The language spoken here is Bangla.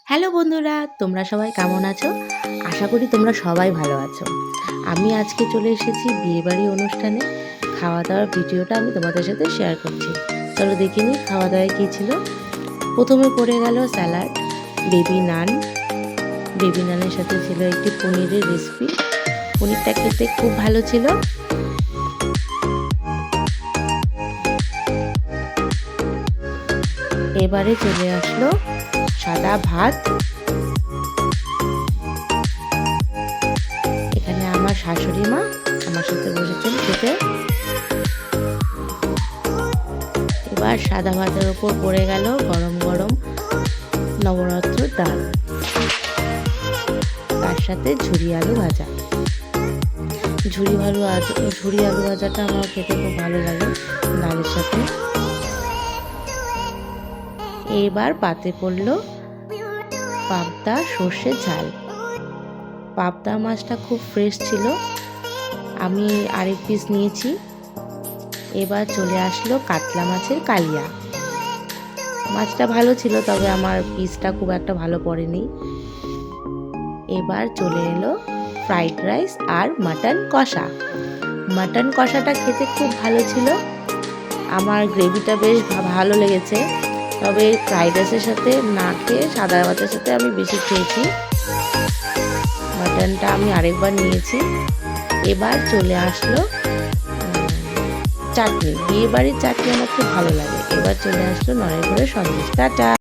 হ্যালো বন্ধুরা, তোমরা সবাই কেমন আছো? আশা করি তোমরা সবাই ভালো আছো। আমি আজকে চলে এসেছি বিয়েবাড়ি অনুষ্ঠানে। খাওয়া দাওয়ার ভিডিওটা আমি তোমাদের সাথে শেয়ার করছি। চলো দেখে নিই খাওয়া দাওয়ায় কী ছিল। প্রথমে পড়ে গেল স্যালাড, বেবি নান। বেবি নানের সাথে ছিল একটি পনিরের রেসিপি। পনিরটা খেতে খুব ভালো ছিল। এবারে চলে আসলো সাদা ভাত। এখানে আমার শাশুড়ি মা আমার সাথে বসেছেন খেতে। এবার সাদা ভাতের ওপর পড়ে গেল গরম গরম নবরত্ন ডাল, তার সাথে ঝুরি আলু ভাজা। ঝুরি আলু ভাজাটা আমার খেতে খুব ভালো লাগে ডালের সাথে। এবার পাতে পড়লো পাবদা সর্ষের ঝাল। পাবদা মাছটা খুব ফ্রেশ ছিল, আমি আরেক পিস নিয়েছি। এবার চলে আসলো কাতলা মাছের কালিয়া। মাছটা ভালো ছিল, তবে আমার পিসটা খুব একটা ভালো পড়েনি। এবার চলে এলো ফ্রাইড রাইস আর মাটন কষা। মাটন কষাটা খেতে খুব ভালো ছিল, আমার গ্রেভিটা বেশ ভালো লেগেছে। তবে ফ্রাইড রাইসের সাথে না খেয়ে সাদা ভাতের সাথে আমি বেশি খেয়েছি। মাটনটা আমি আরেকবার নিয়েছি। এবার চলে আসলো চাটনি। বিয়ে বাড়ির চাটনি আমার খুব ভালো লাগে। এবার চলে আসলো নড়াইল সন্দেশ। টাটা।